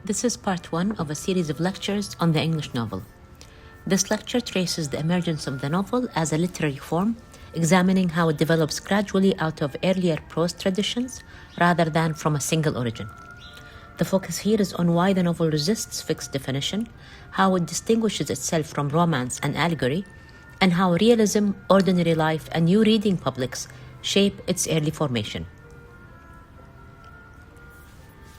This is part one of a series of lectures on the English novel. This lecture traces the emergence of the novel as a literary form, examining how it develops gradually out of earlier prose traditions rather than from a single origin. The focus here is on why the novel resists fixed definition, how it distinguishes itself from romance and allegory, and how realism, ordinary life, and new reading publics shape its early formation.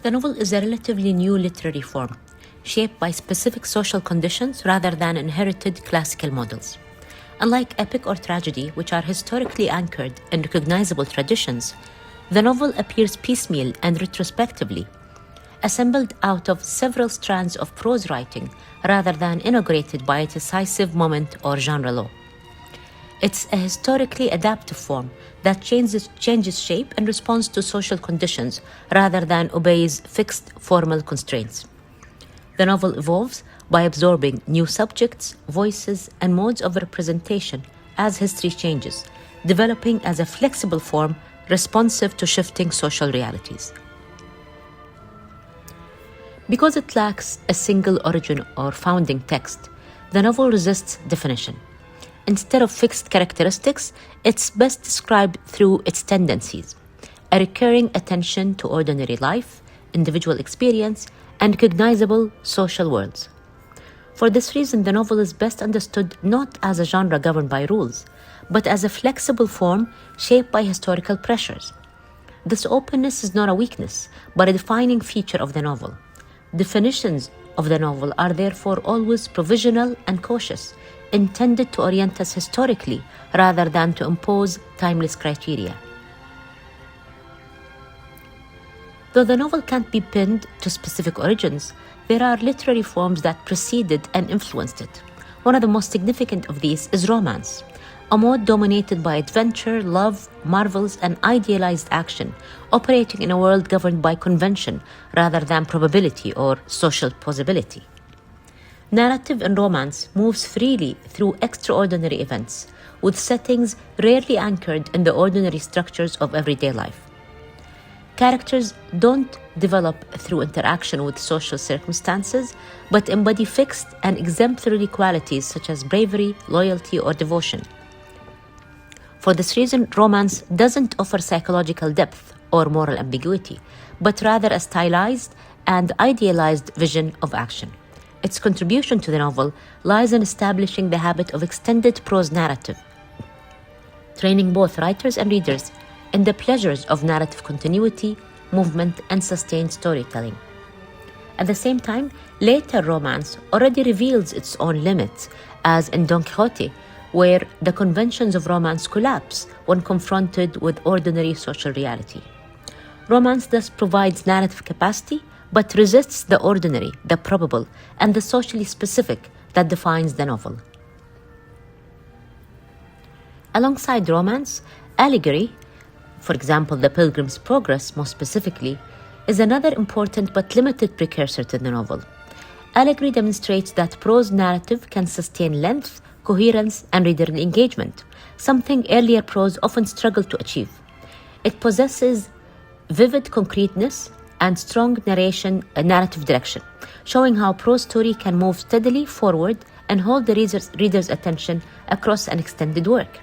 The novel is a relatively new literary form, shaped by specific social conditions rather than inherited classical models. Unlike epic or tragedy, which are historically anchored in recognizable traditions, the novel appears piecemeal and retrospectively, assembled out of several strands of prose writing rather than inaugurated by a decisive moment or genre law. It's a historically adaptive form that changes shape and responds to social conditions rather than obeys fixed formal constraints. The novel evolves by absorbing new subjects, voices, and modes of representation as history changes, developing as a flexible form responsive to shifting social realities. Because it lacks a single origin or founding text, the novel resists definition. Instead of fixed characteristics, it's best described through its tendencies, a recurring attention to ordinary life, individual experience, and recognizable social worlds. For this reason, the novel is best understood not as a genre governed by rules, but as a flexible form shaped by historical pressures. This openness is not a weakness, but a defining feature of the novel. Definitions of the novel are therefore always provisional and cautious, intended to orient us historically rather than to impose timeless criteria. Though the novel can't be pinned to specific origins, there are literary forms that preceded and influenced it. One of the most significant of these is romance, a mode dominated by adventure, love, marvels, and idealized action, operating in a world governed by convention rather than probability or social plausibility. Narrative in romance moves freely through extraordinary events, with settings rarely anchored in the ordinary structures of everyday life. Characters don't develop through interaction with social circumstances, but embody fixed and exemplary qualities such as bravery, loyalty, or devotion. For this reason, romance doesn't offer psychological depth or moral ambiguity, but rather a stylized and idealized vision of action. Its contribution to the novel lies in establishing the habit of extended prose narrative, training both writers and readers in the pleasures of narrative continuity, movement, and sustained storytelling. At the same time, later romance already reveals its own limits, as in Don Quixote, where the conventions of romance collapse when confronted with ordinary social reality. Romance thus provides narrative capacity, but resists the ordinary, the probable, and the socially specific that defines the novel. Alongside romance, allegory, for example, The Pilgrim's Progress more specifically, is another important but limited precursor to the novel. Allegory demonstrates that prose narrative can sustain length, coherence, and reader engagement, something earlier prose often struggled to achieve. It possesses vivid concreteness and strong narrative direction, showing how prose story can move steadily forward and hold the reader's attention across an extended work.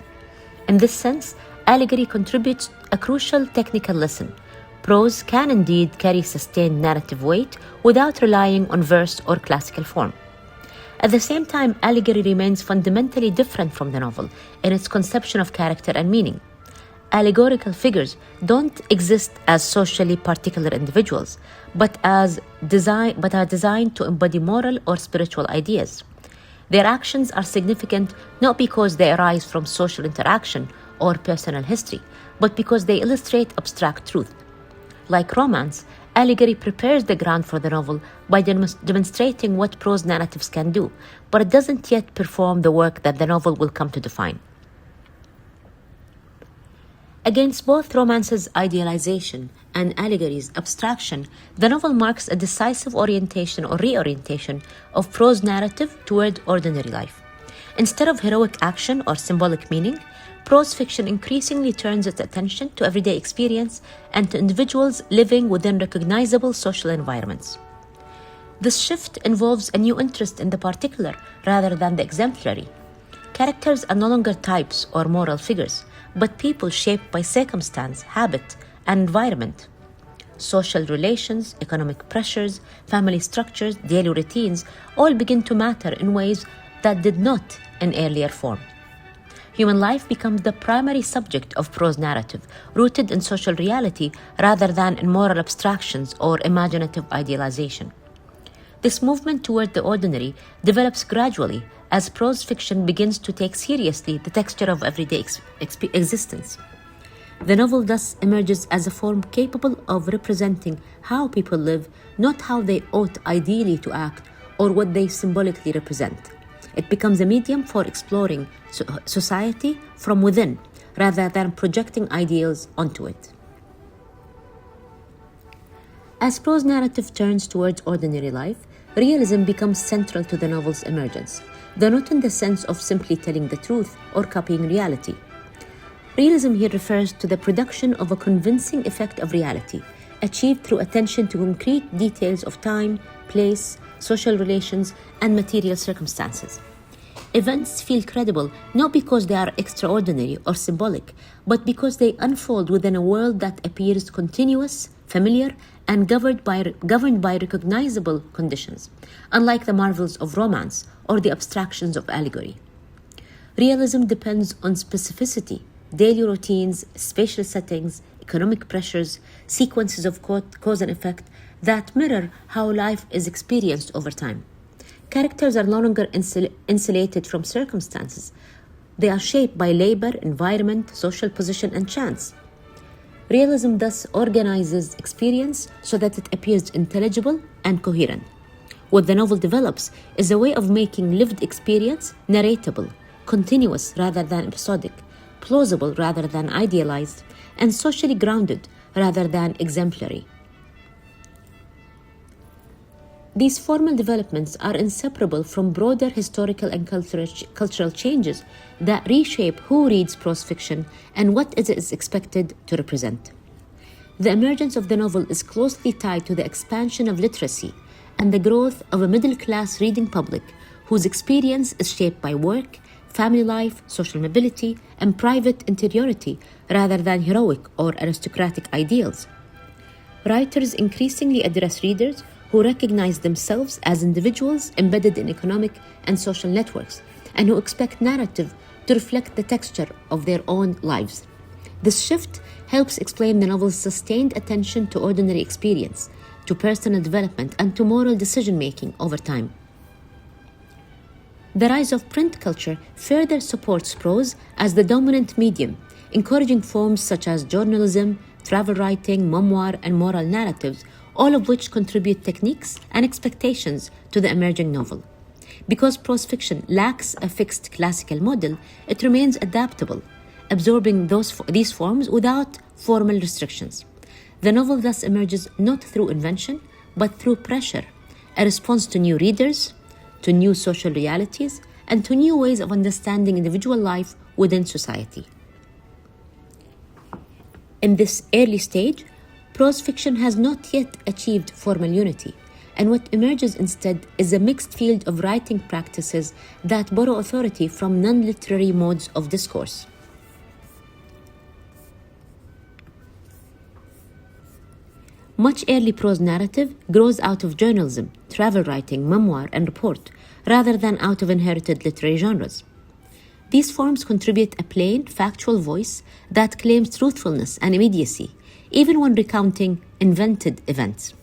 In this sense, allegory contributes a crucial technical lesson. Prose can indeed carry sustained narrative weight without relying on verse or classical form. At the same time, allegory remains fundamentally different from the novel in its conception of character and meaning. Allegorical figures don't exist as socially particular individuals, but are designed to embody moral or spiritual ideas. Their actions are significant not because they arise from social interaction or personal history, but because they illustrate abstract truth. Like romance, allegory prepares the ground for the novel by demonstrating what prose narratives can do, but it doesn't yet perform the work that the novel will come to define. Against both romance's idealization and allegory's abstraction, the novel marks a decisive orientation or reorientation of prose narrative toward ordinary life. Instead of heroic action or symbolic meaning, prose fiction increasingly turns its attention to everyday experience and to individuals living within recognizable social environments. This shift involves a new interest in the particular rather than the exemplary. Characters are no longer types or moral figures, but people shaped by circumstance, habit, and environment. Social relations, economic pressures, family structures, daily routines all begin to matter in ways that did not in earlier form. Human life becomes the primary subject of prose narrative, rooted in social reality rather than in moral abstractions or imaginative idealization. This movement toward the ordinary develops gradually as prose fiction begins to take seriously the texture of everyday existence. The novel thus emerges as a form capable of representing how people live, not how they ought ideally to act or what they symbolically represent. It becomes a medium for exploring society from within rather than projecting ideals onto it. As prose narrative turns towards ordinary life, realism becomes central to the novel's emergence, though not in the sense of simply telling the truth or copying reality. Realism here refers to the production of a convincing effect of reality, achieved through attention to concrete details of time, place, social relations, and material circumstances. Events feel credible not because they are extraordinary or symbolic, but because they unfold within a world that appears continuous, familiar, and governed by recognizable conditions, unlike the marvels of romance or the abstractions of allegory. Realism depends on specificity, daily routines, spatial settings, economic pressures, sequences of cause and effect that mirror how life is experienced over time. Characters are no longer insulated from circumstances. They are shaped by labor, environment, social position, and chance. Realism thus organizes experience so that it appears intelligible and coherent. What the novel develops is a way of making lived experience narratable, continuous rather than episodic, plausible rather than idealized, and socially grounded rather than exemplary. These formal developments are inseparable from broader historical and cultural changes that reshape who reads prose fiction and what it is expected to represent. The emergence of the novel is closely tied to the expansion of literacy and the growth of a middle-class reading public whose experience is shaped by work, family life, social mobility, and private interiority rather than heroic or aristocratic ideals. Writers increasingly address readers who recognize themselves as individuals embedded in economic and social networks, and who expect narrative to reflect the texture of their own lives. This shift helps explain the novel's sustained attention to ordinary experience, to personal development, and to moral decision-making over time. The rise of print culture further supports prose as the dominant medium, encouraging forms such as journalism, travel writing, memoir, and moral narratives, all of which contribute techniques and expectations to the emerging novel. Because prose fiction lacks a fixed classical model, it remains adaptable, absorbing these forms without formal restrictions. The novel thus emerges not through invention, but through pressure, a response to new readers, to new social realities, and to new ways of understanding individual life within society. In this early stage, prose fiction has not yet achieved formal unity, and what emerges instead is a mixed field of writing practices that borrow authority from non-literary modes of discourse. Much early prose narrative grows out of journalism, travel writing, memoir, and report, rather than out of inherited literary genres. These forms contribute a plain, factual voice that claims truthfulness and immediacy, even when recounting invented events.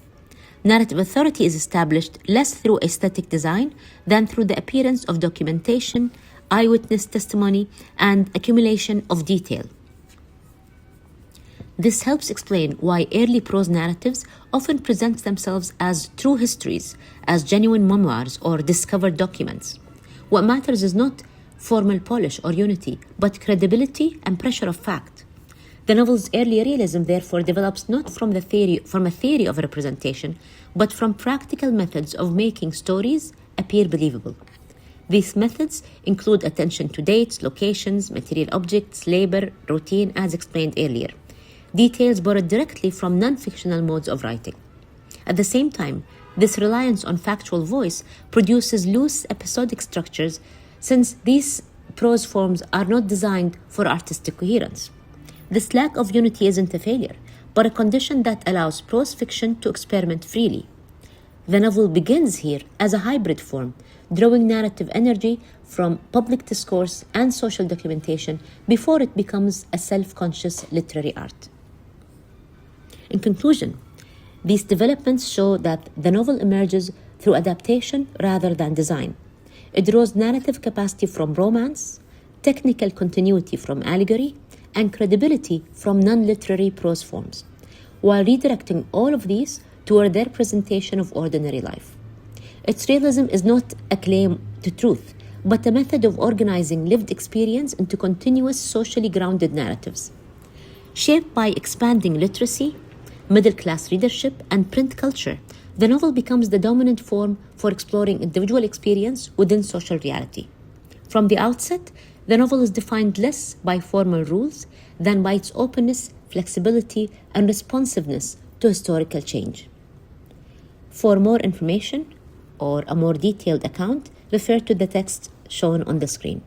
Narrative authority is established less through aesthetic design than through the appearance of documentation, eyewitness testimony, and accumulation of detail. This helps explain why early prose narratives often present themselves as true histories, as genuine memoirs or discovered documents. What matters is not formal polish or unity, but credibility and pressure of fact. The novel's early realism, therefore, develops not from a theory of representation, but from practical methods of making stories appear believable. These methods include attention to dates, locations, material objects, labor, routine, as explained earlier. Details borrowed directly from non-fictional modes of writing. At the same time, this reliance on factual voice produces loose episodic structures since these prose forms are not designed for artistic coherence. This lack of unity isn't a failure, but a condition that allows prose fiction to experiment freely. The novel begins here as a hybrid form, drawing narrative energy from public discourse and social documentation before it becomes a self-conscious literary art. In conclusion, these developments show that the novel emerges through adaptation rather than design. It draws narrative capacity from romance, technical continuity from allegory, and credibility from non-literary prose forms, while redirecting all of these toward their presentation of ordinary life. Its realism is not a claim to truth, but a method of organizing lived experience into continuous socially grounded narratives. Shaped by expanding literacy, middle-class readership, and print culture, the novel becomes the dominant form for exploring individual experience within social reality. From the outset, the novel is defined less by formal rules than by its openness, flexibility, and responsiveness to historical change. For more information or a more detailed account, refer to the text shown on the screen.